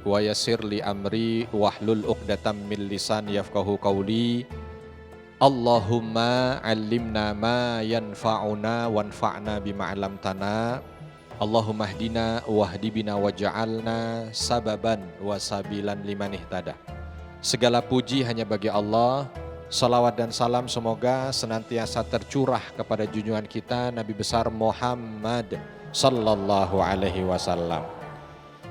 wa yassir li amri wahlul 'uqdatam min lisani yafqahu qawli. Allahumma 'allimna ma yanfa'una wanfa'na bima 'allamtana. Allahumma hdina wahdi bina waj'alna sababan wa sabilan liman ihtada. Segala puji hanya bagi Allah. Salawat dan salam semoga senantiasa tercurah kepada junjungan kita Nabi besar Muhammad sallallahu alaihi wasallam.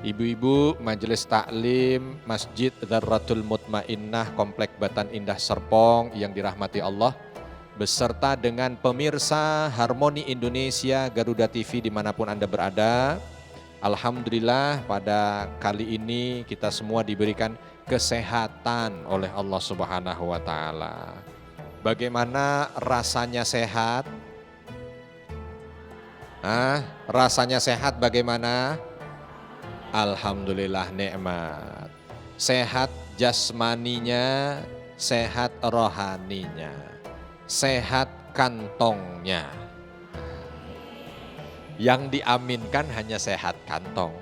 Ibu-ibu Majelis Taklim Masjid Dzarratul Mutmainnah Komplek Batan Indah Serpong yang dirahmati Allah, beserta dengan pemirsa Harmoni Indonesia Garuda TV dimanapun Anda berada. Alhamdulillah pada kali ini kita semua diberikan kesehatan oleh Allah Subhanahu wa Ta'ala. Bagaimana rasanya sehat? Rasanya sehat bagaimana? Alhamdulillah nikmat. Sehat jasmaninya, sehat rohaninya, sehat kantongnya. Yang diaminkan hanya sehat kantong.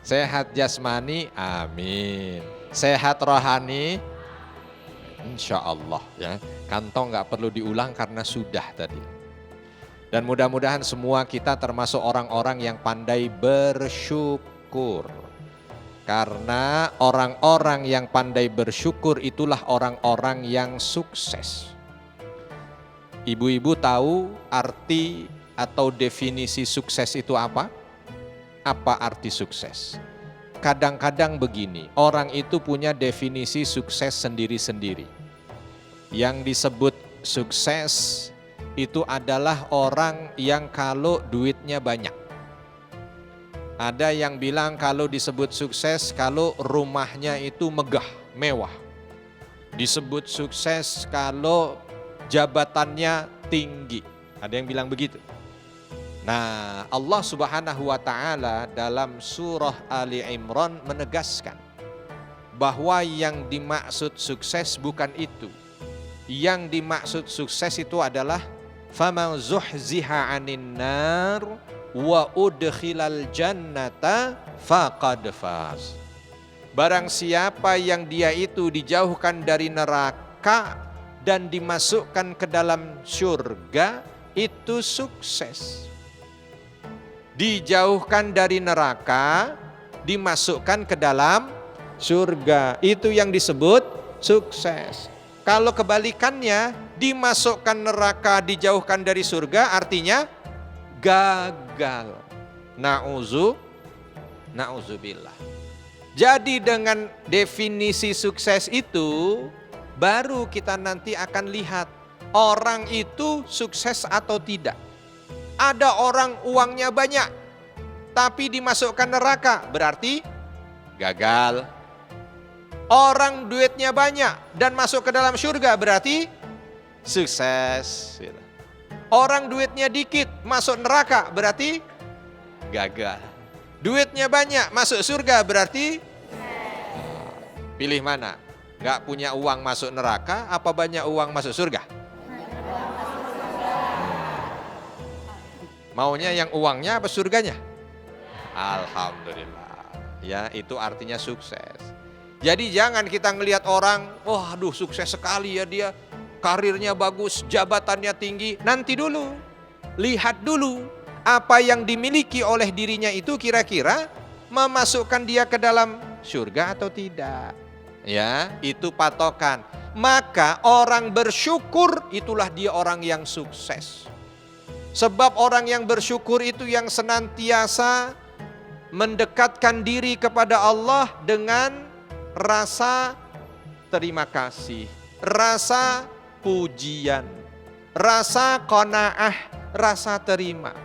Sehat jasmani, amin. Sehat rohani, insya Allah. Ya. Kantong gak perlu diulang karena sudah tadi. Dan mudah-mudahan semua kita termasuk orang-orang yang pandai bersyukur. Karena orang-orang yang pandai bersyukur itulah orang-orang yang sukses. Ibu-ibu tahu arti atau definisi sukses itu apa? Apa arti sukses? Kadang-kadang begini, orang itu punya definisi sukses sendiri-sendiri. Yang disebut sukses itu adalah orang yang kalau duitnya banyak. Ada yang bilang kalau disebut sukses kalau rumahnya itu megah, mewah. Disebut sukses kalau jabatannya tinggi. Ada yang bilang begitu. Nah, Allah Subhanahu wa Ta'ala dalam surah Ali Imran menegaskan bahwa yang dimaksud sukses bukan itu. Yang dimaksud sukses itu adalah faman zuhziha 'anil nar wa udkhilal jannata faqad faz. Barang siapa yang dia itu dijauhkan dari neraka dan dimasukkan ke dalam surga, itu sukses. Dijauhkan dari neraka, dimasukkan ke dalam surga. Itu yang disebut sukses. Kalau kebalikannya, dimasukkan neraka, dijauhkan dari surga, artinya gagal. Na'udzubillah. Jadi dengan definisi sukses itu, baru kita nanti akan lihat orang itu sukses atau tidak. Ada orang uangnya banyak, tapi dimasukkan neraka, berarti gagal. Orang duitnya banyak dan masuk ke dalam surga, berarti sukses. Orang duitnya dikit, masuk neraka, berarti gagal. Duitnya banyak, masuk surga, berarti pilih mana? Gak punya uang masuk neraka, apa banyak uang masuk surga? Maunya yang uangnya apa surganya? Alhamdulillah. Ya, itu artinya sukses. Jadi jangan kita ngelihat orang, wah aduh sukses sekali ya dia, karirnya bagus, jabatannya tinggi. Nanti dulu, lihat dulu apa yang dimiliki oleh dirinya itu kira-kira memasukkan dia ke dalam surga atau tidak. Ya, itu patokan. Maka orang bersyukur itulah dia orang yang sukses. Sebab orang yang bersyukur itu yang senantiasa mendekatkan diri kepada Allah dengan rasa terima kasih, rasa pujian, rasa qanaah, rasa terima.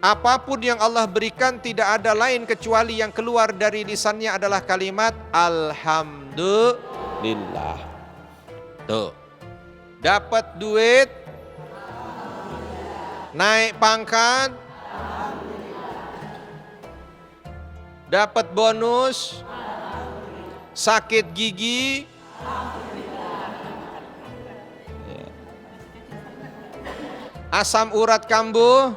Apapun yang Allah berikan tidak ada lain kecuali yang keluar dari lisannya adalah kalimat Alhamdulillah. Tuh, dapat duit, naik pangkat, dapat bonus, sakit gigi, asam urat kambuh,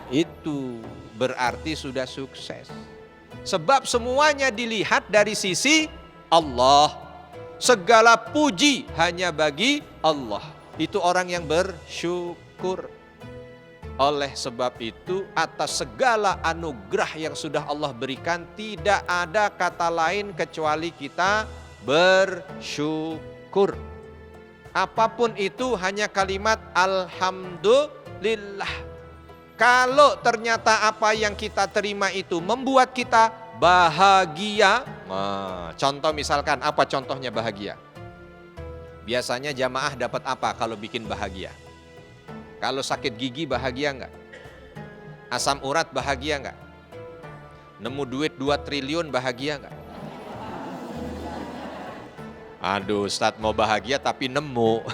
itu berarti sudah sukses. Sebab semuanya dilihat dari sisi Allah. Segala puji hanya bagi Allah. Itu orang yang bersyukur. Oleh sebab itu, atas segala anugerah yang sudah Allah berikan, tidak ada kata lain kecuali kita bersyukur. Apapun itu hanya kalimat alhamdulillah. Kalau ternyata apa yang kita terima itu membuat kita bahagia. Contoh misalkan, apa contohnya bahagia? Biasanya jamaah dapat apa kalau bikin bahagia? Kalau sakit gigi bahagia enggak? Asam urat bahagia enggak? Nemu duit 2 triliun bahagia enggak? Aduh Ustadz, mau bahagia tapi nemu.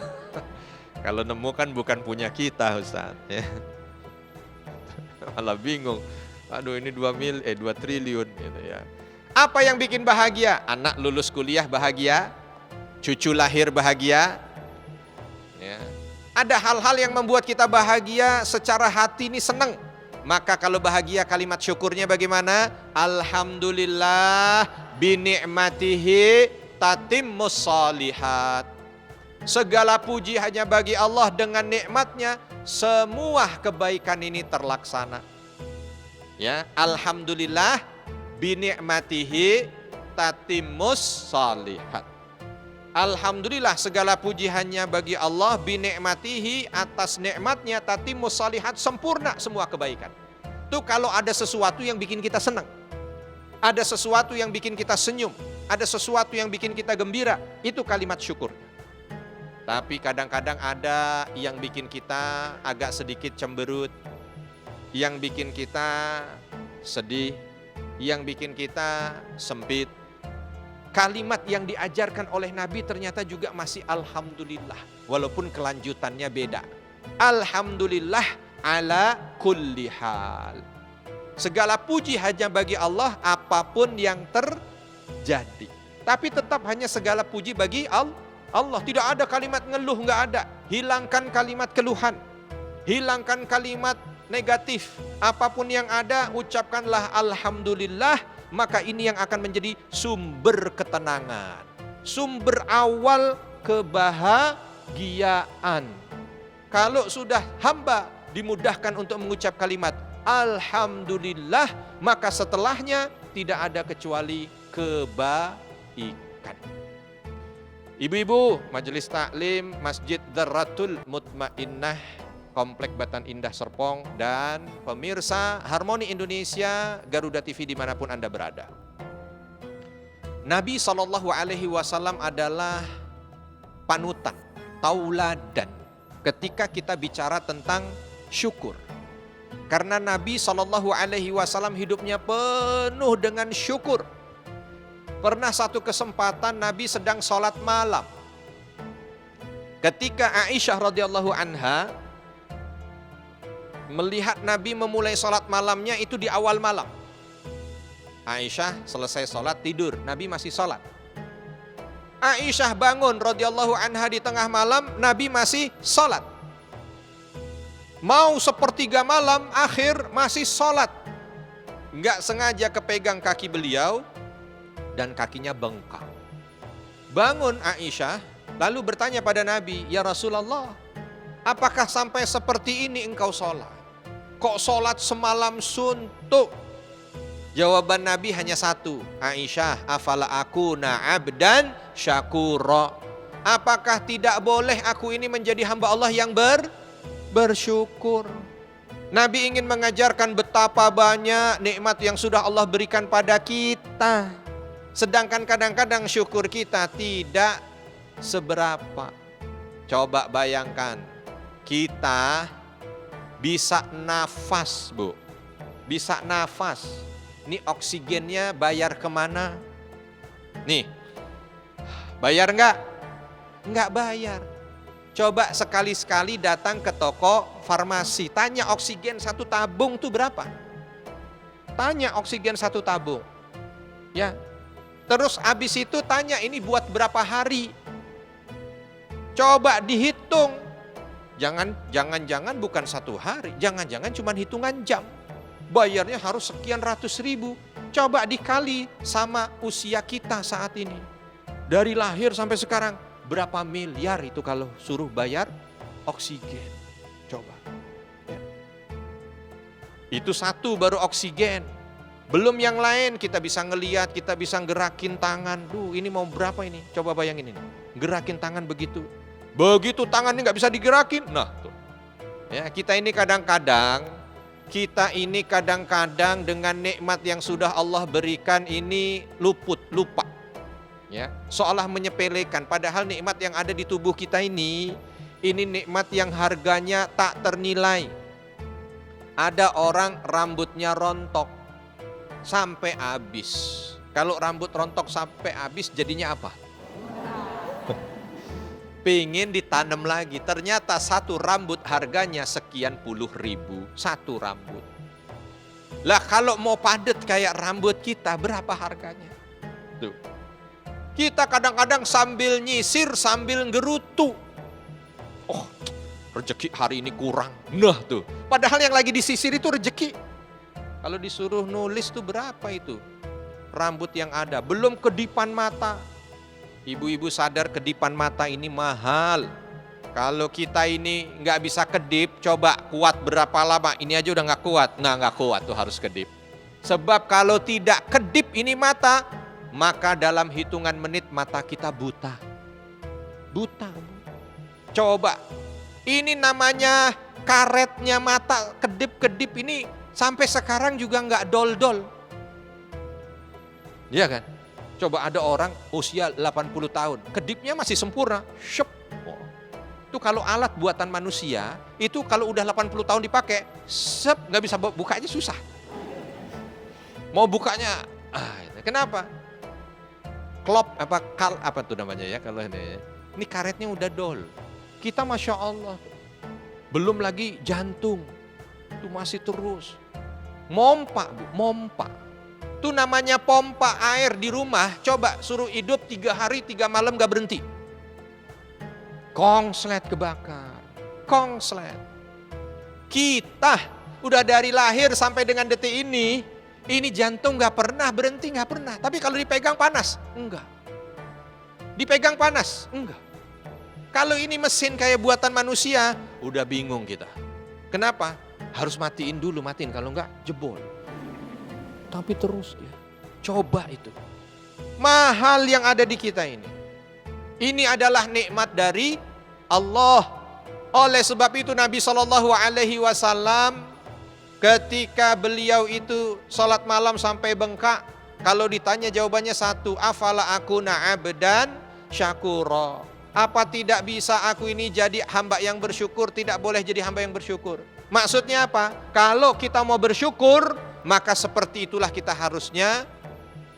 Kalau nemu kan bukan punya kita Ustadz. Ya. Malah bingung. Aduh ini 2 triliun gitu ya. Apa yang bikin bahagia? Anak lulus kuliah bahagia, cucu lahir bahagia. Ya. Ada hal-hal yang membuat kita bahagia secara hati ini senang. Maka kalau bahagia kalimat syukurnya bagaimana? Alhamdulillah binikmatihi tatimmus shalihat. Segala puji hanya bagi Allah, dengan nikmatnya semua kebaikan ini terlaksana. Ya, alhamdulillah binikmatihi tatimmus shalihat. Alhamdulillah segala puji hanya bagi Allah, binikmatihi atas nikmatnya tatimmus shalihat, sempurna semua kebaikan. Itu kalau ada sesuatu yang bikin kita senang. Ada sesuatu yang bikin kita senyum, ada sesuatu yang bikin kita gembira, itu kalimat syukur. Tapi kadang-kadang ada yang bikin kita agak sedikit cemberut, yang bikin kita sedih, yang bikin kita sempit. Kalimat yang diajarkan oleh Nabi ternyata juga masih alhamdulillah, walaupun kelanjutannya beda. Alhamdulillah ala kulli hal. Segala puji hanya bagi Allah apapun yang terjadi. Tapi tetap hanya segala puji bagi Allah. Tidak ada kalimat ngeluh, nggak ada. Hilangkan kalimat keluhan. Hilangkan kalimat negatif. Apapun yang ada, ucapkanlah alhamdulillah. Maka ini yang akan menjadi sumber ketenangan. Sumber awal kebahagiaan. Kalau sudah hamba dimudahkan untuk mengucap kalimat alhamdulillah, maka setelahnya tidak ada kecuali kebaikan. Ibu-ibu, Majelis Taklim Masjid Dzarratul Mutmainnah, Komplek Batan Indah Serpong, dan pemirsa Harmoni Indonesia, Garuda TV dimanapun Anda berada. Nabi SAW adalah panutan, tauladan ketika kita bicara tentang syukur. Karena Nabi SAW hidupnya penuh dengan syukur. Pernah satu kesempatan Nabi sedang sholat malam. Ketika Aisyah radhiyallahu anha melihat Nabi memulai sholat malamnya itu di awal malam. Aisyah selesai sholat tidur, Nabi masih sholat. Aisyah bangun radhiyallahu anha di tengah malam, Nabi masih sholat. Mau sepertiga malam akhir masih sholat. Enggak sengaja kepegang kaki beliau dan kakinya bengkak. Bangun Aisyah lalu bertanya pada Nabi, "Ya Rasulullah, apakah sampai seperti ini engkau sholat? Kok sholat semalam suntuk?" Jawaban Nabi hanya satu, "Aisyah, afala akuna abdan syakura." Apakah tidak boleh aku ini menjadi hamba Allah yang bersyukur? Nabi ingin mengajarkan betapa banyak nikmat yang sudah Allah berikan pada kita. Sedangkan kadang-kadang syukur kita tidak seberapa. Coba bayangkan, kita bisa nafas, Bu. Bisa nafas. Ini oksigennya bayar kemana? Nih, bayar enggak? Enggak bayar. Coba sekali-sekali datang ke toko farmasi, tanya oksigen 1 tabung tuh berapa? Tanya oksigen 1 tabung. Ya. Terus habis itu tanya ini buat berapa hari? Coba dihitung. Jangan-jangan bukan 1 hari, jangan-jangan cuma hitungan jam. bayarnya harus sekian ratus ribu. Coba dikali sama usia kita saat ini. Dari lahir sampai sekarang, berapa miliar itu kalau suruh bayar oksigen? Coba. Ya. Itu satu baru oksigen. Belum yang lain, kita bisa ngeliat, kita bisa gerakin tangan. Duh, ini mau berapa ini? Coba bayangin ini. Gerakin tangan begitu. Begitu tangannya nggak bisa digerakin. Nah, tuh. Ya, kita ini kadang-kadang dengan nikmat yang sudah Allah berikan ini lupa. Ya, seolah menyepelekan, padahal nikmat yang ada di tubuh kita ini nikmat yang harganya tak ternilai. Ada orang rambutnya rontok sampai habis. Kalau rambut rontok sampai habis jadinya apa? Pengen ditanam lagi. Ternyata satu rambut harganya sekian puluh ribu. Satu rambut. Lah kalau mau padat kayak rambut kita berapa harganya? Tuh. Kita kadang-kadang sambil nyisir, sambil gerutu. Oh, rezeki hari ini kurang. Nah tuh. Padahal yang lagi disisir itu rezeki. Kalau disuruh nulis tuh berapa itu? Rambut yang ada. Belum kedipan mata. Ibu-ibu sadar kedipan mata ini mahal. Kalau kita ini nggak bisa kedip, coba kuat berapa lama? Ini aja udah nggak kuat. Nah nggak kuat tuh harus kedip. Sebab kalau tidak kedip ini mata, maka dalam hitungan menit mata kita buta. Buta. Coba, ini namanya karetnya mata, kedip-kedip ini sampai sekarang juga nggak dol-dol. Iya kan? Coba ada orang usia 80 tahun, kedipnya masih sempurna. Syep. Itu kalau alat buatan manusia, itu kalau udah 80 tahun dipakai, nggak bisa bukanya susah. Mau bukanya, kenapa? Klop, apa tuh namanya ya kalau ini karetnya udah dol. Kita Masya Allah, belum lagi jantung, itu masih terus. Mompa. Itu namanya pompa air di rumah, coba suruh hidup 3 hari 3 malam gak berhenti. Kongslet kebakar, kongslet. Kita udah dari lahir sampai dengan detik ini jantung gak pernah berhenti, gak pernah. Tapi kalau dipegang panas, enggak. Dipegang panas, enggak. Kalau ini mesin kayak buatan manusia, udah bingung kita. Kenapa? Harus matiin dulu, kalau enggak jebol. Tapi terus dia. Coba itu. Mahal yang ada di kita ini. Ini adalah nikmat dari Allah. Oleh sebab itu Nabi SAW ketika beliau itu salat malam sampai bengkak, kalau ditanya jawabannya satu, afala akuna abdan syakura. Apa tidak bisa aku ini jadi hamba yang bersyukur? Tidak boleh jadi hamba yang bersyukur. Maksudnya apa? Kalau kita mau bersyukur, maka seperti itulah kita harusnya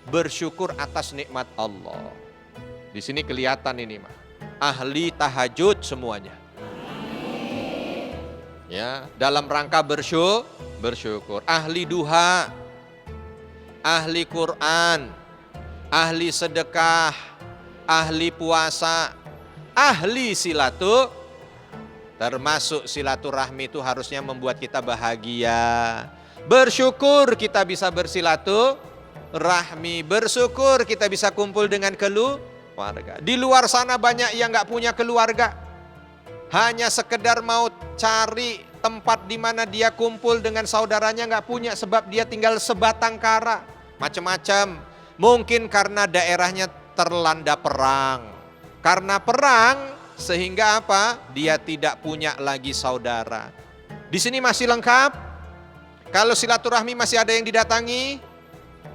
bersyukur atas nikmat Allah. Di sini kelihatan ini mah. Ahli tahajud semuanya. Ya, dalam rangka bersyukur. Ahli duha, ahli Quran, ahli sedekah, ahli puasa, ahli termasuk silaturahmi itu harusnya membuat kita bahagia. Bersyukur kita bisa bersilaturahmi, bersyukur kita bisa kumpul dengan keluarga. Di luar sana banyak yang gak punya keluarga, hanya sekedar mau cari tempat di mana dia kumpul dengan saudaranya, gak punya sebab dia tinggal sebatang kara. Macam-macam, mungkin karena daerahnya terlanda perang. Karena perang sehingga apa? Dia tidak punya lagi saudara. Di sini masih lengkap. Kalau silaturahmi masih ada yang didatangi,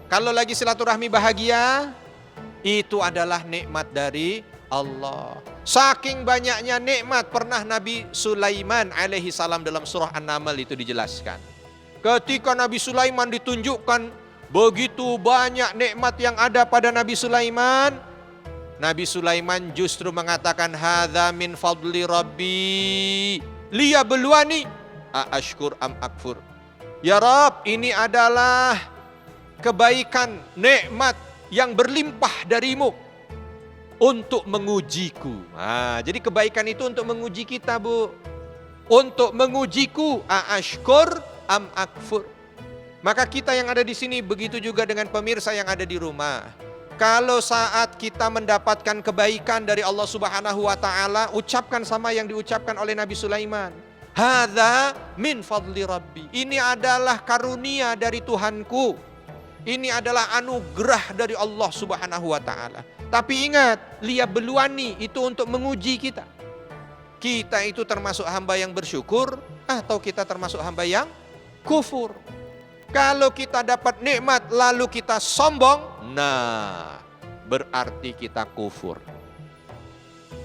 kalau lagi silaturahmi bahagia, itu adalah nikmat dari Allah. Saking banyaknya nikmat, pernah Nabi Sulaiman alaihi salam dalam surah An-Naml itu dijelaskan. Ketika Nabi Sulaiman ditunjukkan begitu banyak nikmat yang ada pada Nabi Sulaiman, Nabi Sulaiman justru mengatakan, hadza min fadli rabbi liyabluwani aashkur am akfur. Ya Rabb, ini adalah kebaikan, nikmat yang berlimpah darimu untuk mengujiku. Nah, jadi kebaikan itu untuk menguji kita, Bu. Untuk mengujiku, aashkur am akfur. Maka kita yang ada di sini, begitu juga dengan pemirsa yang ada di rumah. Kalau saat kita mendapatkan kebaikan dari Allah Subhanahu wa taala, ucapkan sama yang diucapkan oleh Nabi Sulaiman. Hadza min fadli rabbi. Ini adalah karunia dari Tuhanku. Ini adalah anugerah dari Allah Subhanahu wa taala. Tapi ingat, liya beluani itu untuk menguji kita. Kita itu termasuk hamba yang bersyukur atau kita termasuk hamba yang kufur. Kalau kita dapat nikmat lalu kita sombong, nah berarti kita kufur.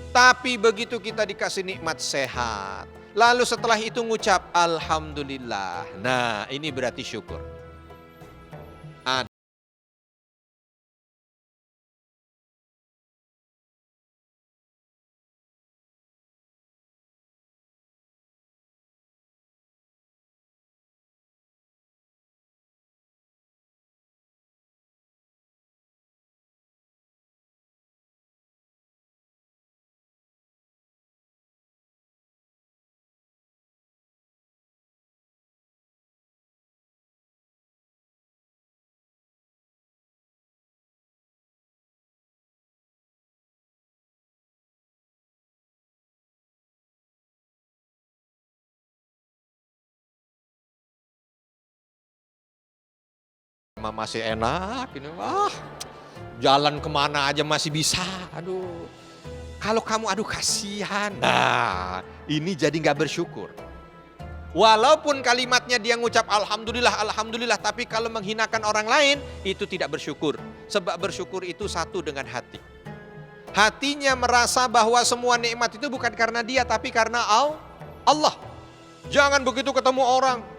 Tapi begitu kita dikasih nikmat sehat, lalu setelah itu ngucap alhamdulillah, nah ini berarti syukur. Masih enak ini, jalan kemana aja masih bisa. Aduh, kalau kamu kasihan, nah ini jadi nggak bersyukur. Walaupun kalimatnya dia ngucap alhamdulillah, alhamdulillah, tapi kalau menghinakan orang lain itu tidak bersyukur. Sebab bersyukur itu satu dengan hati. Hatinya merasa bahwa semua nikmat itu bukan karena dia, tapi karena Allah. Jangan begitu ketemu orang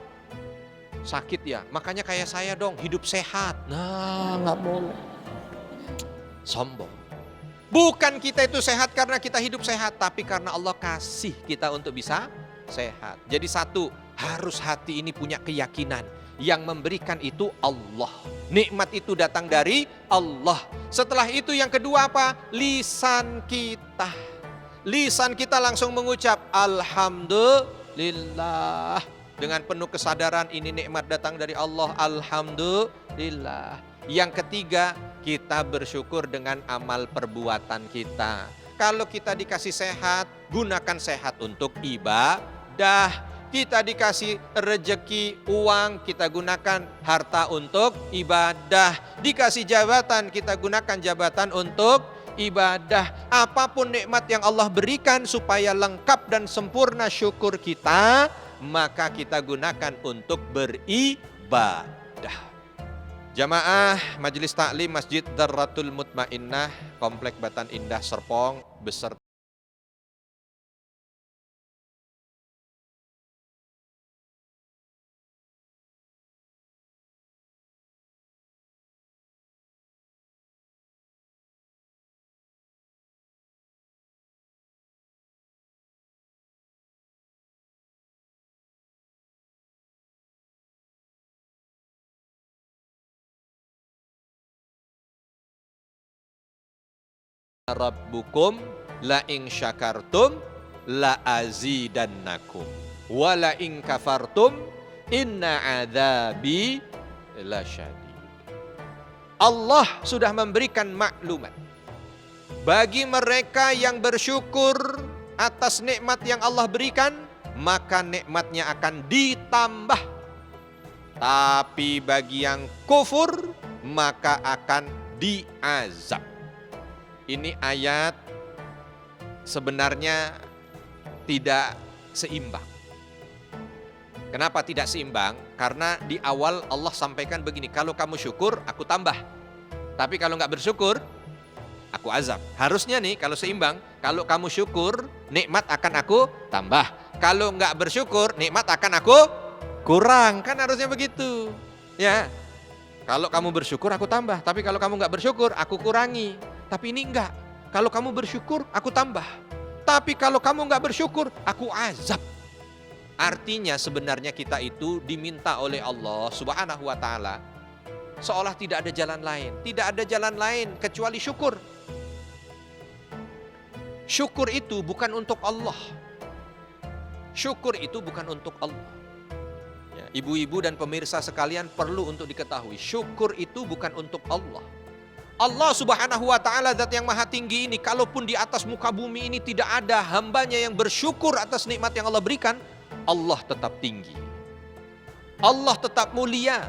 sakit ya, makanya kayak saya dong, hidup sehat. Nah, nggak boleh. Sombong. Bukan kita itu sehat karena kita hidup sehat, tapi karena Allah kasih kita untuk bisa sehat. Jadi satu, harus hati ini punya keyakinan yang memberikan itu Allah. Nikmat itu datang dari Allah. Setelah itu yang kedua apa? Lisan kita. Lisan kita langsung mengucap alhamdulillah. Dengan penuh kesadaran ini nikmat datang dari Allah, alhamdulillah. Yang ketiga, kita bersyukur dengan amal perbuatan kita. Kalau kita dikasih sehat, gunakan sehat untuk ibadah. Kita dikasih rejeki, uang, kita gunakan harta untuk ibadah. Dikasih jabatan, kita gunakan jabatan untuk ibadah. Apapun nikmat yang Allah berikan supaya lengkap dan sempurna syukur kita, maka kita gunakan untuk beribadah. Jamaah Majelis Taklim Masjid Darratul Mutmainnah, Komplek Batan Indah Serpong beserta Rabbukum la in syakartum la azidannakum wa la in kafartum inna adzabi lasyadid. Allah sudah memberikan maklumat bagi mereka yang bersyukur atas nikmat yang Allah berikan, maka nikmatnya akan ditambah. Tapi bagi yang kufur maka akan diazab. Ini ayat sebenarnya tidak seimbang. Kenapa tidak seimbang? Karena di awal Allah sampaikan begini, kalau kamu syukur aku tambah. Tapi kalau nggak bersyukur aku azab. Harusnya nih kalau seimbang, kalau kamu syukur nikmat akan aku tambah. Kalau nggak bersyukur nikmat akan aku kurang. Kan harusnya begitu. Ya. Kalau kamu bersyukur aku tambah, tapi kalau kamu nggak bersyukur aku kurangi. Tapi ini enggak. Kalau kamu bersyukur, aku tambah. Tapi kalau kamu enggak bersyukur, aku azab. Artinya sebenarnya kita itu diminta oleh Allah Subhanahu wa ta'ala seolah tidak ada jalan lain. Tidak ada jalan lain kecuali syukur. Syukur itu bukan untuk Allah. Syukur itu bukan untuk Allah. Ya. Ibu-ibu dan pemirsa sekalian perlu untuk diketahui, syukur itu bukan untuk Allah. Allah Subhanahu wa ta'ala, zat yang maha tinggi ini, kalaupun di atas muka bumi ini tidak ada hambanya yang bersyukur atas nikmat yang Allah berikan, Allah tetap tinggi, Allah tetap mulia.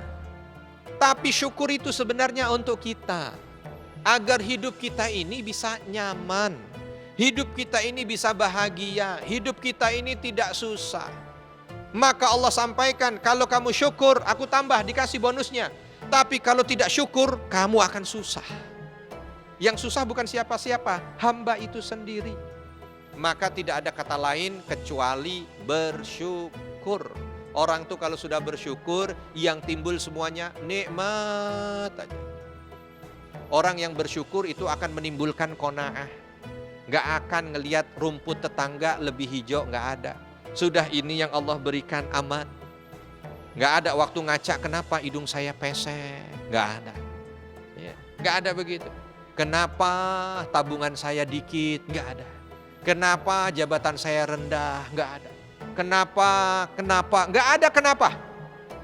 Tapi syukur itu sebenarnya untuk kita, agar hidup kita ini bisa nyaman, hidup kita ini bisa bahagia, hidup kita ini tidak susah. Maka Allah sampaikan, kalau kamu syukur, aku tambah, dikasih bonusnya. Tapi kalau tidak syukur, kamu akan susah. Yang susah bukan siapa-siapa, hamba itu sendiri. Maka tidak ada kata lain kecuali bersyukur. Orang tuh kalau sudah bersyukur, yang timbul semuanya nikmat aja. Orang yang bersyukur itu akan menimbulkan qanaah. Gak akan ngelihat rumput tetangga lebih hijau, gak ada. Sudah ini yang Allah berikan aman. Gak ada waktu ngaca, kenapa hidung saya pesek, gak ada. Ya, gak ada begitu. Kenapa tabungan saya dikit, gak ada. Kenapa jabatan saya rendah, gak ada. Kenapa, gak ada kenapa.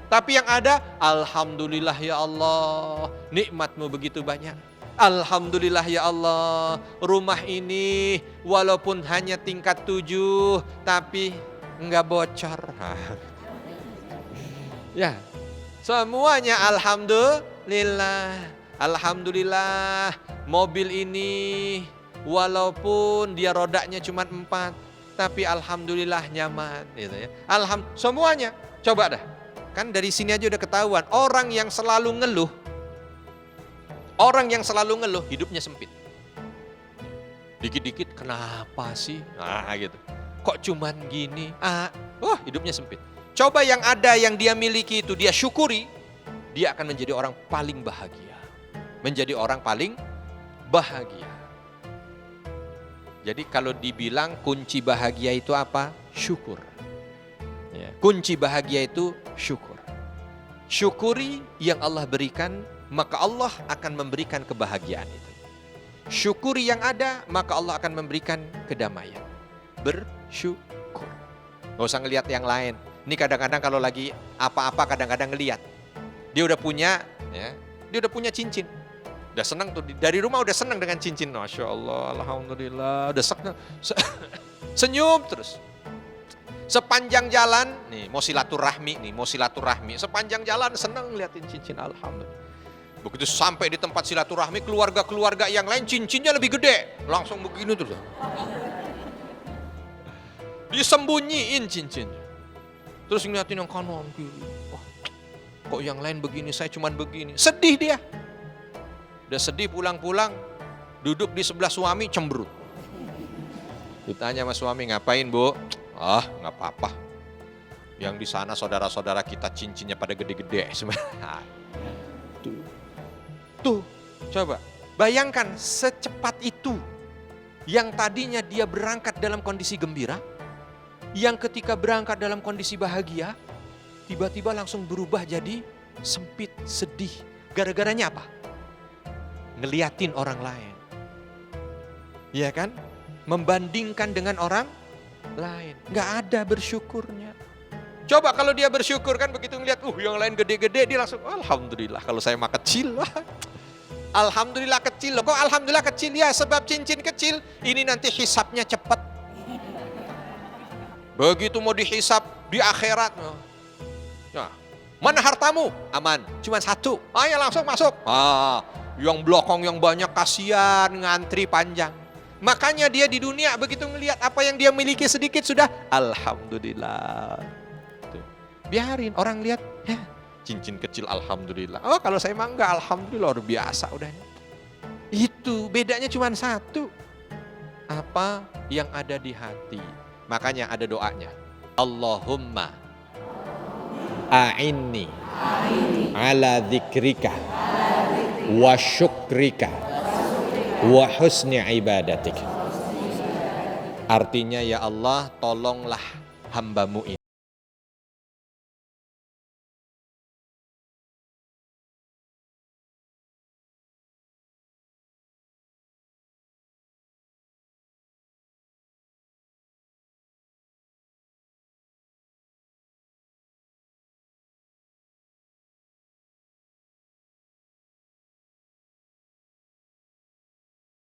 Tapi yang ada, alhamdulillah ya Allah, nikmatmu begitu banyak. Alhamdulillah ya Allah, rumah ini walaupun hanya tingkat 7, tapi enggak bocor. Ya, semuanya alhamdulillah. Alhamdulillah, mobil ini walaupun dia rodanya cuma 4, tapi alhamdulillah nyaman, gitu ya. Semuanya, coba dah. Kan dari sini aja udah ketahuan, orang yang selalu ngeluh, hidupnya sempit. Dikit-dikit kenapa sih? Nah gitu. Kok cuman gini? Hidupnya sempit. Coba yang ada yang dia miliki itu dia syukuri, dia akan menjadi orang paling bahagia. Menjadi orang paling bahagia. Jadi kalau dibilang kunci bahagia itu apa? Syukur. Ya, kunci bahagia itu syukur. Syukuri yang Allah berikan, maka Allah akan memberikan kebahagiaan itu. Syukuri yang ada, maka Allah akan memberikan kedamaian. Bersyukur. Gak usah ngelihat yang lain. Ini kadang-kadang kalau lagi apa-apa kadang-kadang ngelihat. Dia udah punya, ya, dia udah punya cincin. Udah senang tuh, dari rumah udah senang dengan cincin. Masya Allah, alhamdulillah, udah senyum terus. Sepanjang jalan, mau silaturahmi. Sepanjang jalan senang ngeliatin cincin, alhamdulillah. Begitu sampai di tempat silaturahmi, keluarga-keluarga yang lain cincinnya lebih gede. Langsung begini terus. Disembunyiin cincinnya. Terus ngeliatin yang kanan kiri. Kok yang lain begini, saya cuman begini. Sedih dia. Udah sedih pulang-pulang, duduk di sebelah suami cemberut. Ditanya sama suami, ngapain bu? Nggak apa-apa. Yang di sana saudara-saudara kita cincinnya pada gede-gede. Tuh, coba bayangkan secepat itu. Yang tadinya dia berangkat dalam kondisi gembira, yang ketika berangkat dalam kondisi bahagia, tiba-tiba langsung berubah jadi sempit, sedih. Gara-garanya apa? Ngeliatin orang lain. Iya kan? Membandingkan dengan orang lain. Nggak ada bersyukurnya. Coba kalau dia bersyukur kan begitu ngeliat, yang lain gede-gede, dia langsung, alhamdulillah kalau saya mah kecil. Alhamdulillah kecil loh. Kok alhamdulillah kecil? Ya sebab cincin kecil, ini nanti hisapnya cepat. Begitu mau dihisap di akhirat. Nah, mana hartamu? Aman, cuma 1. Ayo langsung masuk. Yang belakang yang banyak kasihan, ngantri panjang. Makanya dia di dunia begitu ngelihat apa yang dia miliki sedikit sudah alhamdulillah. Tuh. Biarin orang lihat, ya cincin kecil alhamdulillah. Kalau saya mah enggak, alhamdulillah udah biasa udahnya. Itu bedanya cuma 1. Apa yang ada di hati. Makanya ada doanya. Allahumma a'inni ala dzikrika wa syukrika wa husni ibadatik. Artinya ya Allah, tolonglah hambamu ini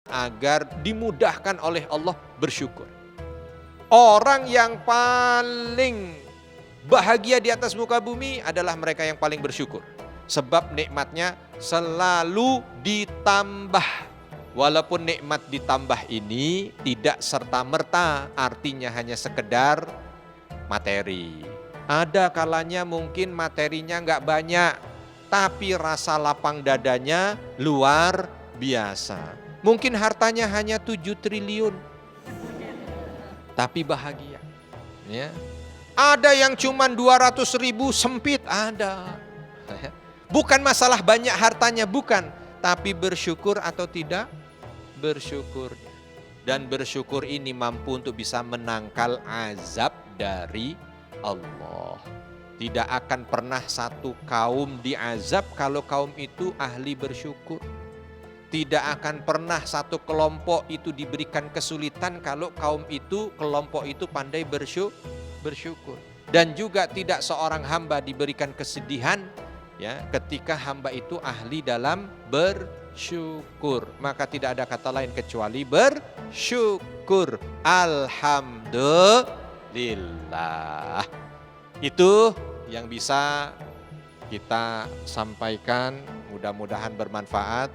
agar dimudahkan oleh Allah bersyukur. Orang yang paling bahagia di atas muka bumi adalah mereka yang paling bersyukur. Sebab nikmatnya selalu ditambah. Walaupun nikmat ditambah ini tidak serta-merta artinya hanya sekedar materi. Ada kalanya mungkin materinya nggak banyak, tapi rasa lapang dadanya luar biasa. Mungkin hartanya hanya 7 triliun, tapi bahagia. Ya. Ada yang cuma 200.000 sempit, ada. Bukan masalah banyak hartanya, bukan. Tapi bersyukur atau tidak? Bersyukur. Dan bersyukur ini mampu untuk bisa menangkal azab dari Allah. Tidak akan pernah satu kaum diazab kalau kaum itu ahli bersyukur. Tidak akan pernah satu kelompok itu diberikan kesulitan kalau kelompok itu pandai bersyukur. Dan juga tidak seorang hamba diberikan kesedihan ya ketika hamba itu ahli dalam bersyukur. Maka tidak ada kata lain kecuali bersyukur. Alhamdulillah. Itu yang bisa kita sampaikan, mudah-mudahan bermanfaat.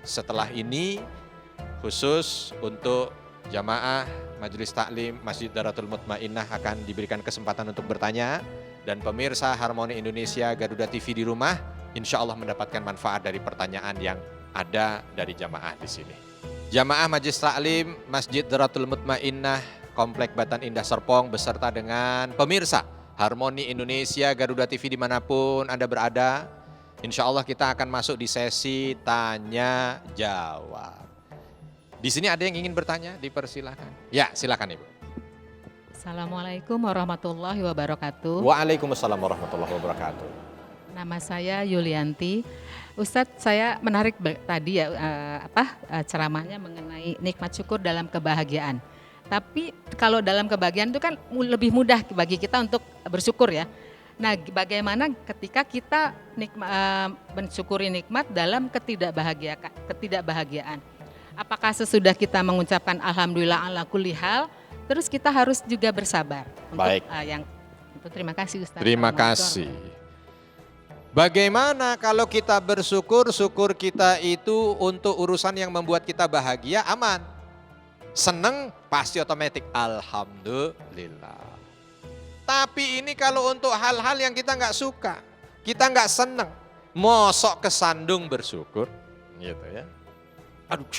Setelah ini khusus untuk jamaah Majelis Taklim Masjid Daratul Mutmainnah akan diberikan kesempatan untuk bertanya, dan pemirsa Harmoni Indonesia Garuda TV di rumah insya Allah mendapatkan manfaat dari pertanyaan yang ada dari jamaah di sini. Jamaah Majelis Taklim Masjid Daratul Mutmainnah Komplek Batan Indah Serpong beserta dengan pemirsa Harmoni Indonesia Garuda TV dimanapun Anda berada, insya Allah kita akan masuk di sesi tanya jawab. Di sini ada yang ingin bertanya, dipersilahkan. Ya, silakan Ibu. Assalamualaikum warahmatullahi wabarakatuh. Waalaikumsalam warahmatullahi wabarakatuh. Nama saya Yulianti. Ustadz, saya menarik tadi ya ceramahnya mengenai nikmat syukur dalam kebahagiaan. Tapi kalau dalam kebahagiaan itu kan lebih mudah bagi kita untuk bersyukur ya. Nah, bagaimana ketika kita mensyukuri nikmat dalam ketidakbahagiaan? Apakah sesudah kita mengucapkan alhamdulillah ala kulli hal, terus kita harus juga bersabar? Baik. Terima kasih Ustaz. Terima kasih. Bagaimana kalau kita bersyukur, syukur kita itu untuk urusan yang membuat kita bahagia, aman. Seneng pasti otomatis alhamdulillah. Tapi ini kalau untuk hal-hal yang kita nggak suka, kita nggak seneng, mosok kesandung bersyukur, gitu ya. Aduh,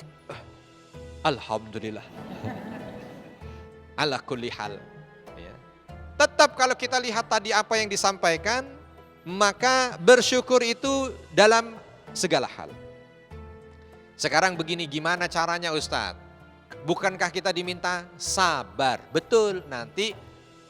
alhamdulillah. Ala kulli hal. Ya. Tetap kalau kita lihat tadi apa yang disampaikan, maka bersyukur itu dalam segala hal. Sekarang begini, gimana caranya Ustadz? Bukankah kita diminta sabar? Betul, nanti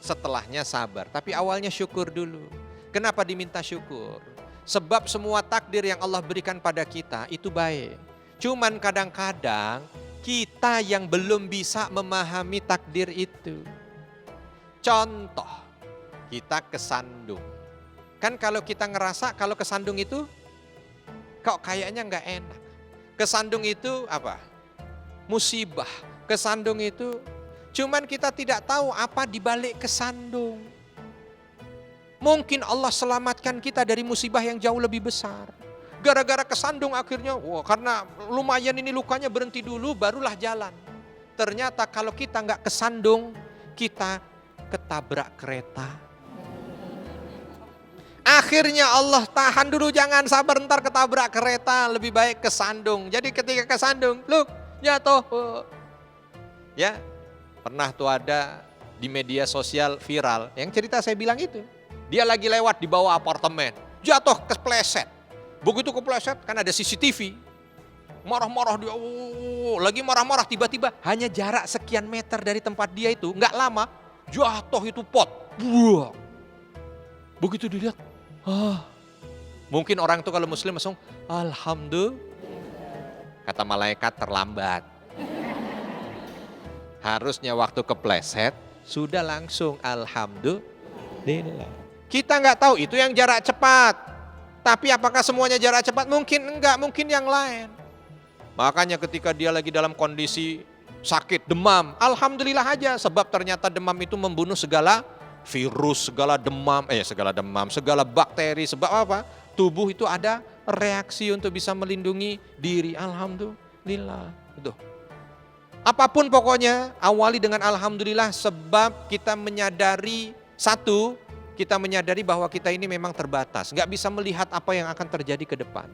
setelahnya sabar. Tapi awalnya syukur dulu. Kenapa diminta syukur? Sebab semua takdir yang Allah berikan pada kita itu baik. Cuman kadang-kadang kita yang belum bisa memahami takdir itu. Contoh, kita kesandung. Kan kalau kita ngerasa kalau kesandung itu kok kayaknya nggak enak. Kesandung itu apa? Musibah. Kesandung itu cuman kita tidak tahu apa dibalik kesandung. Mungkin Allah selamatkan kita dari musibah yang jauh lebih besar. Gara-gara kesandung akhirnya, karena lumayan ini lukanya berhenti dulu barulah jalan. Ternyata kalau kita nggak kesandung, kita ketabrak kereta. Akhirnya Allah tahan dulu, jangan sabar ntar ketabrak kereta, lebih baik kesandung. Jadi ketika kesandung, jatuh. Ya, pernah tuh ada di media sosial viral, yang cerita saya bilang itu. Dia lagi lewat di bawah apartemen, jatuh kepleset. Begitu kepleset kan ada CCTV. Marah-marah dia, lagi marah-marah tiba-tiba hanya jarak sekian meter dari tempat dia itu, nggak lama jatuh itu pot. Buang. Begitu dilihat, mungkin orang itu kalau muslim langsung alhamdulillah. Kata malaikat terlambat. Harusnya waktu kepleset sudah langsung alhamdulillah. Kita nggak tahu itu yang jarak cepat. Tapi apakah semuanya jarak cepat? Mungkin enggak, mungkin yang lain. Makanya ketika dia lagi dalam kondisi sakit, demam, alhamdulillah aja, sebab ternyata demam itu membunuh segala virus, segala bakteri. Sebab apa? Tubuh itu ada reaksi untuk bisa melindungi diri. Alhamdulillah. Itu. Apapun pokoknya, awali dengan alhamdulillah, sebab kita menyadari kita menyadari bahwa kita ini memang terbatas, nggak bisa melihat apa yang akan terjadi ke depan.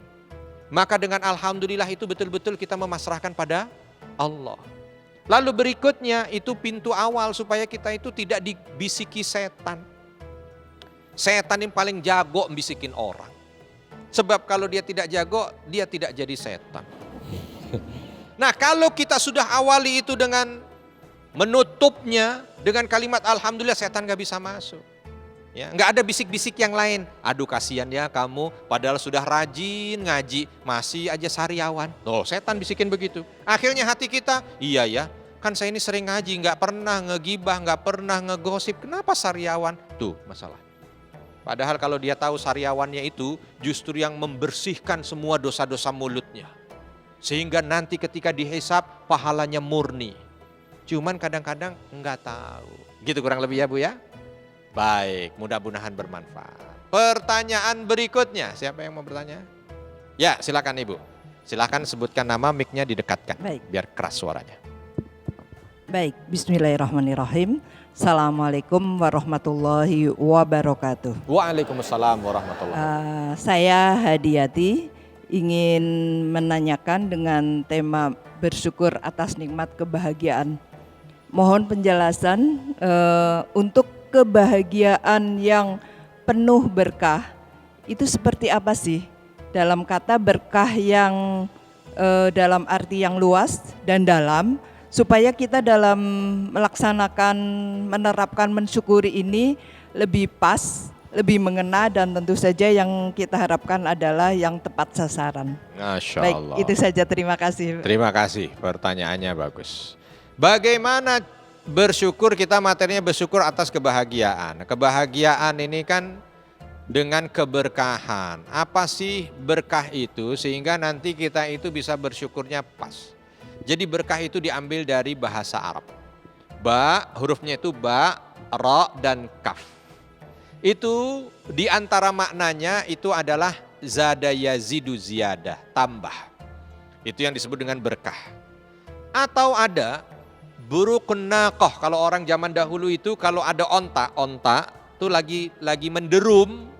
Maka dengan alhamdulillah itu betul-betul kita memasrahkan pada Allah. Lalu berikutnya itu pintu awal supaya kita itu tidak dibisiki setan. Setan yang paling jago bisikin orang. Sebab kalau dia tidak jago, dia tidak jadi setan. Nah, kalau kita sudah awali itu dengan menutupnya dengan kalimat alhamdulillah, setan gak bisa masuk. Ya, nggak ada bisik-bisik yang lain. Aduh kasihan ya kamu, padahal sudah rajin ngaji, masih aja sariawan. Loh, setan bisikin begitu. Akhirnya hati kita, iya ya, kan saya ini sering ngaji, nggak pernah ngegibah, nggak pernah ngegosip. Kenapa sariawan? Tuh masalah. Padahal kalau dia tahu sariawannya itu justru yang membersihkan semua dosa-dosa mulutnya. Sehingga nanti ketika dihisap pahalanya murni. Cuman kadang-kadang nggak tahu. Gitu kurang lebih ya Bu ya. Baik, mudah-mudahan bermanfaat. Pertanyaan berikutnya, siapa yang mau bertanya? Ya, silakan Ibu. Silakan sebutkan nama, mic-nya didekatkan. Baik. Biar keras suaranya. Baik, bismillahirrahmanirrahim. Assalamualaikum warahmatullahi wabarakatuh. Waalaikumsalam warahmatullahi wabarakatuh. Saya Hadiyati ingin menanyakan dengan tema bersyukur atas nikmat kebahagiaan. Mohon penjelasan untuk kebahagiaan yang penuh berkah itu seperti apa sih? Dalam kata berkah yang dalam arti yang luas dan dalam, supaya kita dalam melaksanakan, menerapkan, mensyukuri ini lebih pas, lebih mengena, dan tentu saja yang kita harapkan adalah yang tepat sasaran. Masya Baik, Allah. itu saja, terima kasih. Terima kasih, pertanyaannya bagus. Bagaimana bersyukur? Kita materinya bersyukur atas kebahagiaan. Kebahagiaan ini kan dengan keberkahan. Apa sih berkah itu sehingga nanti kita itu bisa bersyukurnya pas. Jadi berkah itu diambil dari bahasa Arab. Ba, hurufnya itu ba, ra, dan kaf. Itu diantara maknanya itu adalah zada yazidu ziyadah, tambah. Itu yang disebut dengan berkah. Atau ada burukun naqah. Kalau orang zaman dahulu itu kalau ada onta tuh lagi menderum.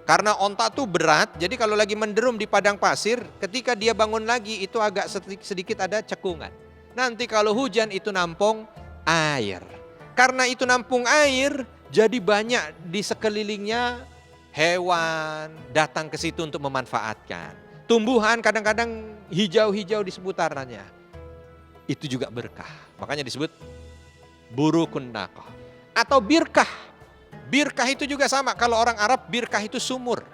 Karena onta tuh berat, jadi kalau lagi menderum di padang pasir, ketika dia bangun lagi itu agak sedikit ada cekungan. Nanti kalau hujan itu nampung air. Karena itu nampung air, jadi banyak di sekelilingnya hewan datang ke situ untuk memanfaatkan. Tumbuhan kadang-kadang hijau-hijau di seputarannya. Itu juga berkah. Makanya disebut burukun naqah atau birkah. Birkah itu juga sama. Kalau orang Arab birkah itu sumur.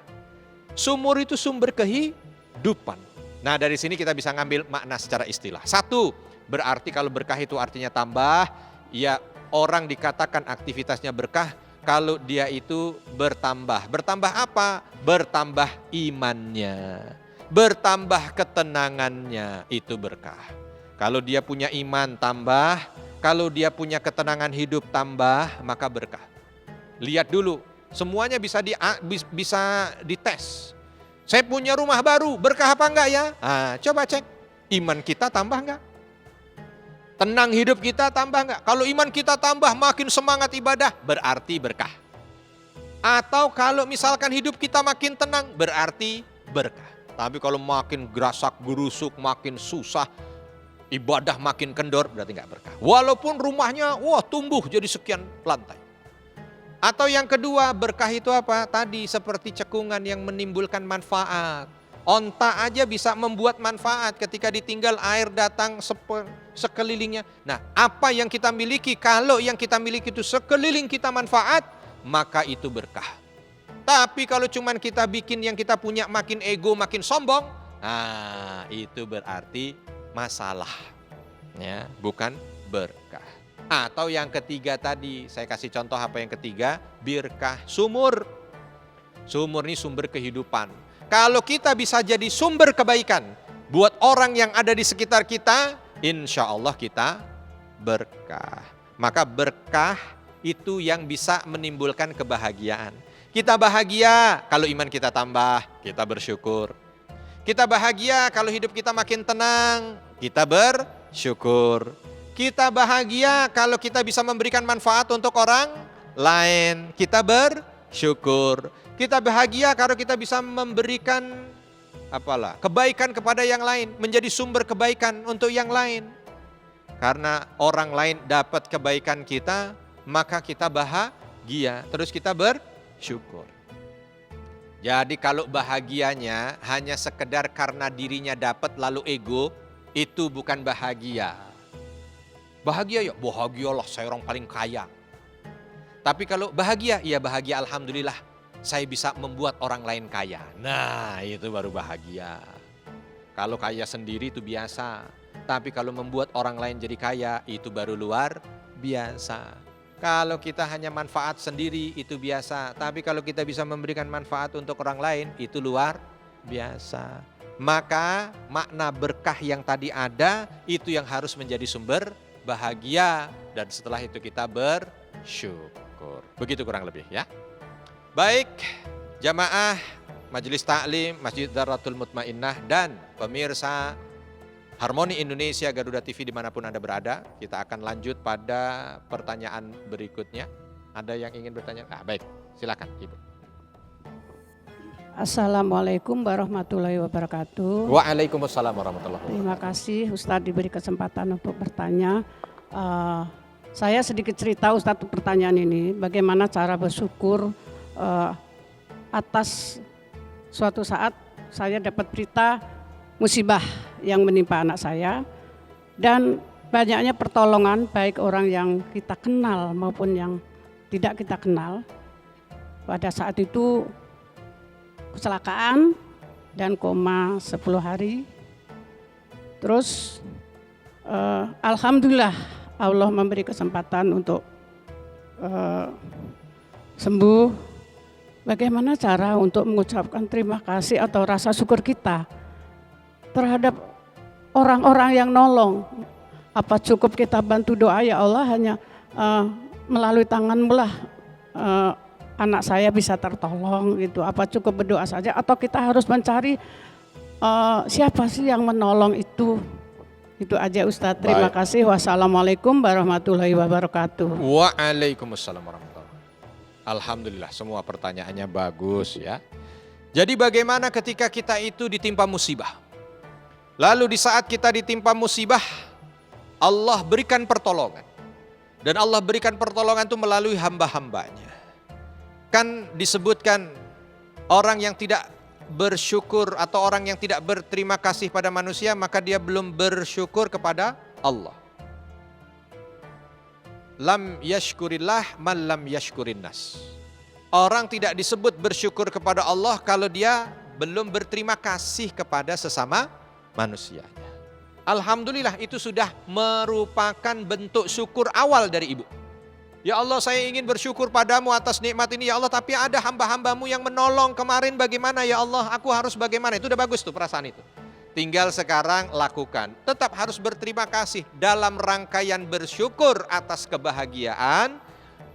Sumur itu sumber kehidupan. Nah, dari sini kita bisa ngambil makna secara istilah. Satu, berarti kalau berkah itu artinya tambah. Ya, orang dikatakan aktivitasnya berkah kalau dia itu bertambah. Bertambah apa? Bertambah imannya. Bertambah ketenangannya, itu berkah. Kalau dia punya iman tambah, kalau dia punya ketenangan hidup tambah, maka berkah. Lihat dulu, semuanya bisa dites. Saya punya rumah baru, berkah apa enggak ya? Coba cek, iman kita tambah enggak? Tenang hidup kita tambah enggak? Kalau iman kita tambah, makin semangat ibadah, berarti berkah. Atau kalau misalkan hidup kita makin tenang, berarti berkah. Tapi kalau makin gerasak gerusuk, makin susah, ibadah makin kendor, berarti enggak berkah. Walaupun rumahnya tumbuh jadi sekian lantai. Atau yang kedua, berkah itu apa? Tadi seperti cekungan yang menimbulkan manfaat. Onta aja bisa membuat manfaat ketika ditinggal air datang sekelilingnya. Nah, apa yang kita miliki? Kalau yang kita miliki itu sekeliling kita manfaat, maka itu berkah. Tapi kalau cuman kita bikin yang kita punya makin ego, makin sombong, itu berarti masalah. Ya, bukan berkah. Atau yang ketiga tadi, saya kasih contoh apa yang ketiga, birkah sumur. Sumur ini sumber kehidupan. Kalau kita bisa jadi sumber kebaikan, buat orang yang ada di sekitar kita, insya Allah kita berkah. Maka berkah itu yang bisa menimbulkan kebahagiaan. Kita bahagia kalau iman kita tambah, kita bersyukur. Kita bahagia kalau hidup kita makin tenang, kita bersyukur. Kita bahagia kalau kita bisa memberikan manfaat untuk orang lain, kita bersyukur. Kita bahagia kalau kita bisa memberikan kebaikan kepada yang lain, menjadi sumber kebaikan untuk yang lain. Karena orang lain dapat kebaikan kita, maka kita bahagia, terus kita bersyukur. Jadi kalau bahagianya hanya sekedar karena dirinya dapat lalu ego, itu bukan bahagia. Bahagia ya, bahagialah saya orang paling kaya. Tapi kalau bahagia, ya bahagia alhamdulillah saya bisa membuat orang lain kaya. Nah itu baru bahagia. Kalau kaya sendiri itu biasa. Tapi kalau membuat orang lain jadi kaya, itu baru luar biasa. Kalau kita hanya manfaat sendiri, itu biasa. Tapi kalau kita bisa memberikan manfaat untuk orang lain, itu luar biasa. Maka makna berkah yang tadi ada, itu yang harus menjadi sumber bahagia. Dan setelah itu kita bersyukur. Begitu kurang lebih ya. Baik, jamaah Majelis Taklim Masjid Darratul Mutmainnah dan pemirsa Harmoni Indonesia Garuda TV dimanapun Anda berada, kita akan lanjut pada pertanyaan berikutnya. Ada yang ingin bertanya? Baik, silakan Ibu. Assalamualaikum warahmatullahi wabarakatuh. Waalaikumsalam warahmatullahi wabarakatuh. Terima kasih Ustadz diberi kesempatan untuk bertanya. Saya sedikit cerita Ustadz pertanyaan ini, bagaimana cara bersyukur atas suatu saat saya dapat berita musibah yang menimpa anak saya dan banyaknya pertolongan baik orang yang kita kenal maupun yang tidak kita kenal. Pada saat itu kecelakaan dan koma 10 hari. Terus alhamdulillah Allah memberi kesempatan untuk sembuh. Bagaimana cara untuk mengucapkan terima kasih atau rasa syukur kita terhadap orang-orang yang nolong? Apa cukup kita bantu doa, ya Allah hanya melalui tangan-Mu lah anak saya bisa tertolong gitu. Apa cukup berdoa saja atau kita harus mencari siapa sih yang menolong itu? Itu aja Ustadz. Terima kasih. Wassalamualaikum warahmatullahi wabarakatuh. Waalaikumsalam warahmatullahi wabarakatuh. Alhamdulillah semua pertanyaannya bagus ya. Jadi bagaimana ketika kita itu ditimpa musibah? Lalu di saat kita ditimpa musibah, Allah berikan pertolongan. Dan Allah berikan pertolongan itu melalui hamba-hambanya. Kan disebutkan orang yang tidak bersyukur atau orang yang tidak berterima kasih pada manusia, maka dia belum bersyukur kepada Allah. Lam yashkurillah man lam yashkurin nas. Orang tidak disebut bersyukur kepada Allah kalau dia belum berterima kasih kepada sesama manusianya. Alhamdulillah itu sudah merupakan bentuk syukur awal dari ibu. Ya Allah, saya ingin bersyukur padamu atas nikmat ini ya Allah, tapi ada hamba-hambamu yang menolong kemarin, bagaimana ya Allah, aku harus bagaimana. Itu udah bagus tuh perasaan itu. Tinggal sekarang lakukan. Tetap harus berterima kasih dalam rangkaian bersyukur atas kebahagiaan,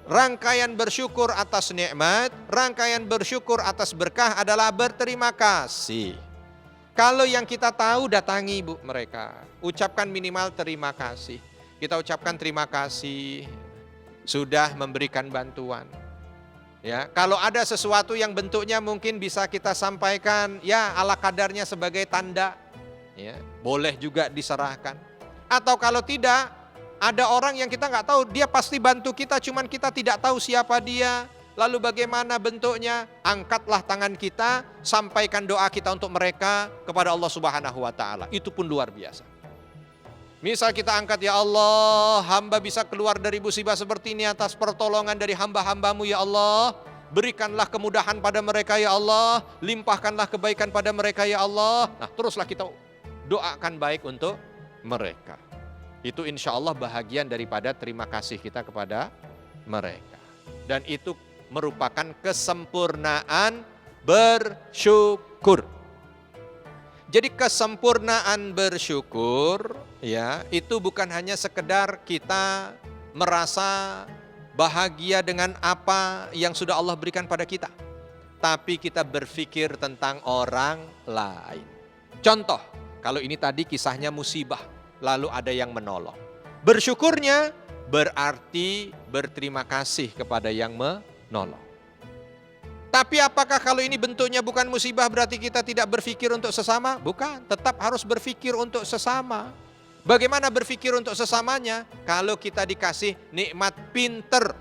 rangkaian bersyukur atas nikmat, rangkaian bersyukur atas berkah adalah berterima kasih. Kalau yang kita tahu, datangi Bu mereka. Ucapkan minimal terima kasih. Kita ucapkan terima kasih sudah memberikan bantuan. Ya, kalau ada sesuatu yang bentuknya mungkin bisa kita sampaikan ya ala kadarnya sebagai tanda. Ya, boleh juga diserahkan. Atau kalau tidak, ada orang yang kita nggak tahu, dia pasti bantu kita, cuman kita tidak tahu siapa dia. Lalu bagaimana bentuknya? Angkatlah tangan kita, sampaikan doa kita untuk mereka kepada Allah Subhanahu wa taala. Itu pun luar biasa. Misal kita angkat, ya Allah, hamba bisa keluar dari musibah seperti ini atas pertolongan dari hamba-hambamu ya Allah. Berikanlah kemudahan pada mereka ya Allah, limpahkanlah kebaikan pada mereka ya Allah. Nah, teruslah kita doakan baik untuk mereka. Itu insya Allah bahagian daripada terima kasih kita kepada mereka. Dan itu merupakan kesempurnaan bersyukur. Jadi kesempurnaan bersyukur ya, itu bukan hanya sekedar kita merasa bahagia dengan apa yang sudah Allah berikan pada kita, tapi kita berpikir tentang orang lain. Contoh, kalau ini tadi kisahnya musibah, lalu ada yang menolong. Bersyukurnya berarti berterima kasih kepada yang menolong. Tapi apakah kalau ini bentuknya bukan musibah berarti kita tidak berpikir untuk sesama? Bukan, tetap harus berpikir untuk sesama. Bagaimana berpikir untuk sesamanya? Kalau kita dikasih nikmat pinter,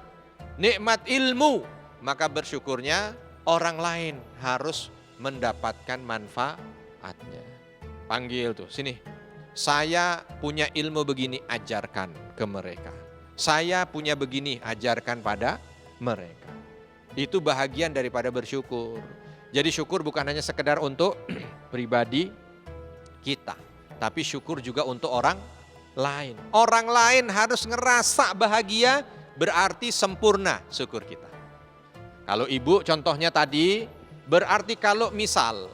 nikmat ilmu, maka bersyukurnya orang lain harus mendapatkan manfaatnya. Panggil tuh, sini. Saya punya ilmu begini, ajarkan ke mereka. Saya punya begini, ajarkan pada mereka. Itu bahagian daripada bersyukur. Jadi syukur bukan hanya sekedar untuk pribadi kita, tapi syukur juga untuk orang lain. Orang lain harus ngerasa bahagia, berarti sempurna syukur kita. Kalau ibu contohnya tadi, berarti kalau misal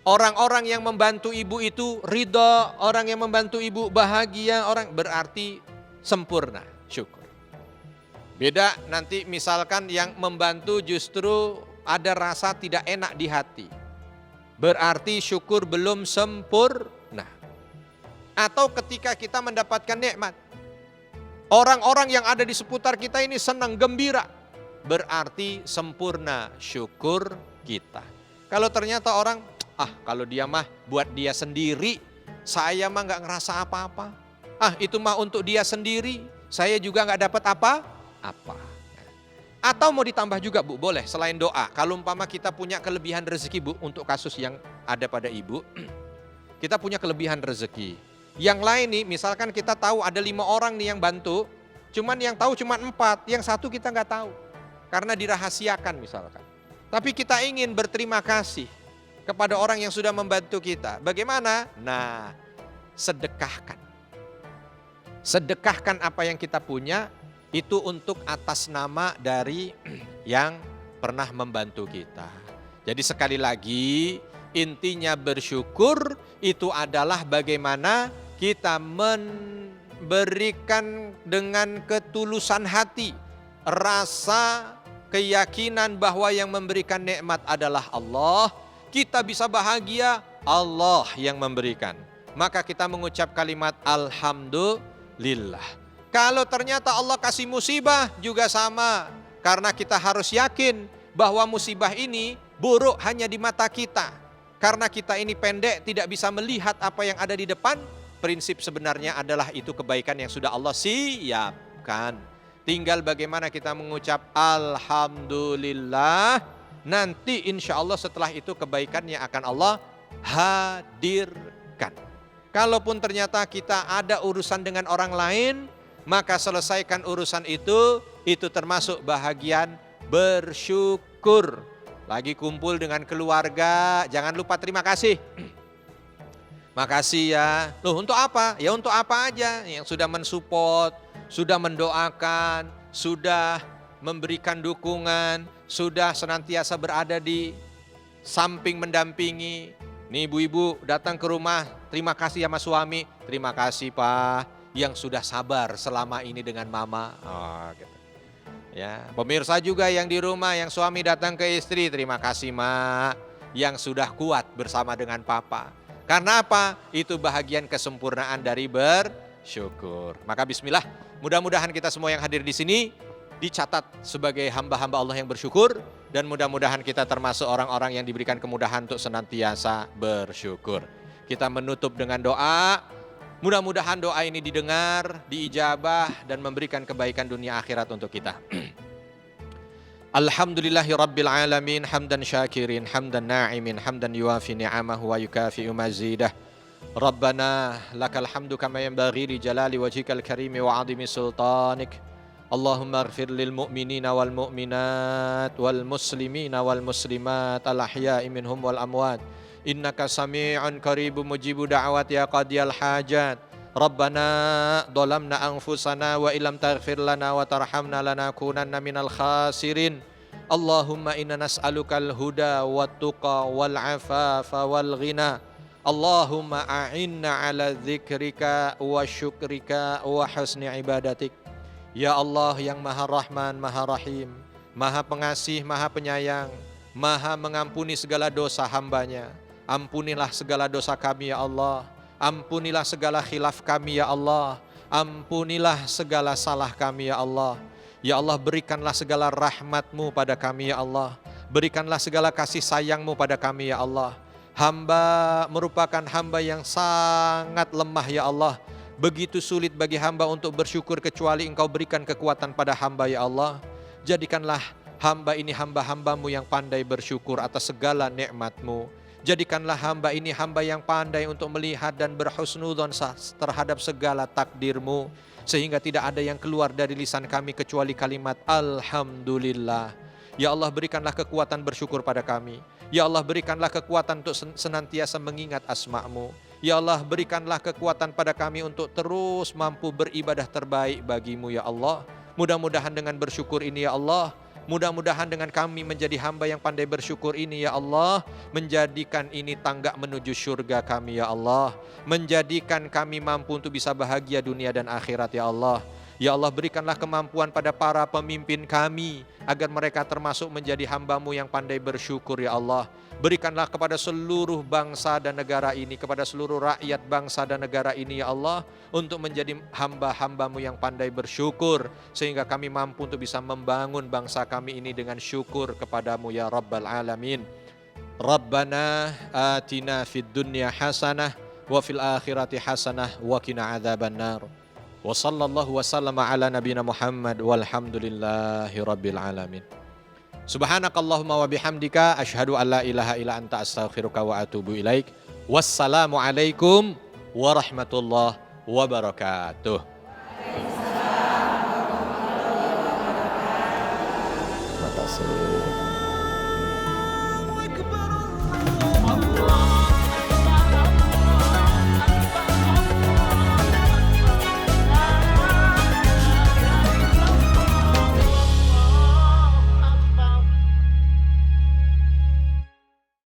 orang-orang yang membantu ibu itu ridha, orang yang membantu ibu bahagia, berarti sempurna syukur. Beda nanti misalkan yang membantu justru ada rasa tidak enak di hati, berarti syukur belum sempurna. Atau ketika kita mendapatkan nikmat, orang-orang yang ada di seputar kita ini senang, gembira, berarti sempurna syukur kita. Kalau ternyata orang, kalau dia mah buat dia sendiri, saya mah gak ngerasa apa-apa. Itu mah untuk dia sendiri, saya juga gak dapat apa. Atau mau ditambah juga Bu, boleh selain doa. Kalau umpama kita punya kelebihan rezeki Bu, untuk kasus yang ada pada ibu, kita punya kelebihan rezeki. Yang lain nih, misalkan kita tahu ada 5 orang nih yang bantu, cuman yang tahu cuma 4, yang 1 kita nggak tahu. Karena dirahasiakan misalkan. Tapi kita ingin berterima kasih kepada orang yang sudah membantu kita. Bagaimana? Nah, sedekahkan. Sedekahkan apa yang kita punya, itu untuk atas nama dari yang pernah membantu kita. Jadi sekali lagi, intinya bersyukur itu adalah bagaimana kita memberikan dengan ketulusan hati, rasa keyakinan bahwa yang memberikan nikmat adalah Allah. Kita bisa bahagia, Allah yang memberikan. Maka kita mengucap kalimat Alhamdulillah. Kalau ternyata Allah kasih musibah juga sama. Karena kita harus yakin bahwa musibah ini buruk hanya di mata kita. Karena kita ini pendek, tidak bisa melihat apa yang ada di depan. Prinsip sebenarnya adalah itu kebaikan yang sudah Allah siapkan. Tinggal bagaimana kita mengucap Alhamdulillah. Nanti insya Allah setelah itu kebaikan yang akan Allah hadirkan. Kalaupun ternyata kita ada urusan dengan orang lain, maka selesaikan urusan itu termasuk bahagian bersyukur. Lagi kumpul dengan keluarga, jangan lupa terima kasih. Makasih ya. Loh, untuk apa? Ya untuk apa aja yang sudah mensupport, sudah mendoakan, sudah memberikan dukungan, sudah senantiasa berada di samping mendampingi. Nih ibu-ibu datang ke rumah, terima kasih sama suami. Terima kasih Pak yang sudah sabar selama ini dengan mama. Gitu. Ya, pemirsa juga yang di rumah, yang suami datang ke istri, terima kasih Mak yang sudah kuat bersama dengan Papa. Karena apa? Itu bahagian kesempurnaan dari bersyukur. Maka bismillah, mudah-mudahan kita semua yang hadir di sini dicatat sebagai hamba-hamba Allah yang bersyukur, dan mudah-mudahan kita termasuk orang-orang yang diberikan kemudahan untuk senantiasa bersyukur. Kita menutup dengan doa. Mudah-mudahan doa ini didengar, diijabah, dan memberikan kebaikan dunia akhirat untuk kita. Alhamdulillahi Rabbil Alamin, hamdan syakirin, hamdan na'imin, hamdan yuafi ni'amahu wa yukafi'u mazidah. Rabbana lakal hamdu kama yanbaghi li jalali wajhikal karimi wa 'azimi sultanik. Allahumma ighfir lil mu'minina wal mu'minat wal muslimina wal muslimat al ahya'i minhum wal amwat. Innaka sami'un qaribun mujibu da'wat ya qadiyal hajat. Rabbana dhalamna anfusana wa illam taghfir lana wa tarhamna lanakunanna minal khasirin. Allahumma inna nas'alukal huda wat tuqa wal afafa wal ghina. Allahumma a'inna ala dzikrika wa syukrika wa husni ibadatik. Ya Allah yang Maha Rahman, Maha Rahim, Maha Pengasih, Maha Penyayang, Maha mengampuni segala dosa hambanya. Ampunilah segala dosa kami ya Allah. Ampunilah segala khilaf kami ya Allah. Ampunilah segala salah kami ya Allah. Ya Allah, berikanlah segala rahmat-Mu pada kami ya Allah. Berikanlah segala kasih sayang-Mu pada kami ya Allah. Hamba merupakan hamba yang sangat lemah ya Allah. Begitu sulit bagi hamba untuk bersyukur kecuali Engkau berikan kekuatan pada hamba ya Allah. Jadikanlah hamba ini hamba-hamba-Mu yang pandai bersyukur atas segala nikmat-Mu. Jadikanlah hamba ini hamba yang pandai untuk melihat dan berhusnudzon terhadap segala takdir-Mu. Sehingga tidak ada yang keluar dari lisan kami kecuali kalimat Alhamdulillah. Ya Allah, berikanlah kekuatan bersyukur pada kami. Ya Allah, berikanlah kekuatan untuk senantiasa mengingat asma-Mu. Ya Allah, berikanlah kekuatan pada kami untuk terus mampu beribadah terbaik bagi-Mu ya Allah. Mudah-mudahan dengan bersyukur ini ya Allah, mudah-mudahan dengan kami menjadi hamba yang pandai bersyukur ini ya Allah, menjadikan ini tangga menuju surga kami ya Allah. Menjadikan kami mampu untuk bisa bahagia dunia dan akhirat ya Allah. Ya Allah, berikanlah kemampuan pada para pemimpin kami agar mereka termasuk menjadi hamba-Mu yang pandai bersyukur ya Allah. Berikanlah kepada seluruh bangsa dan negara ini, kepada seluruh rakyat bangsa dan negara ini ya Allah, untuk menjadi hamba-hamba-Mu yang pandai bersyukur, sehingga kami mampu untuk bisa membangun bangsa kami ini dengan syukur kepada-Mu ya Rabbal Alamin. Rabbana atina fid dunya hasanah wa fil akhirati hasanah wa qina adzabannar. Wa sallallahu wa sallama ala nabiyina Muhammad walhamdulillahi rabbil alamin. Subhanakallahumma wa bihamdika asyhadu an la ilaha illa anta astaghfiruka wa atubu ilaik. Wassalamu alaikum warahmatullahi wabarakatuh.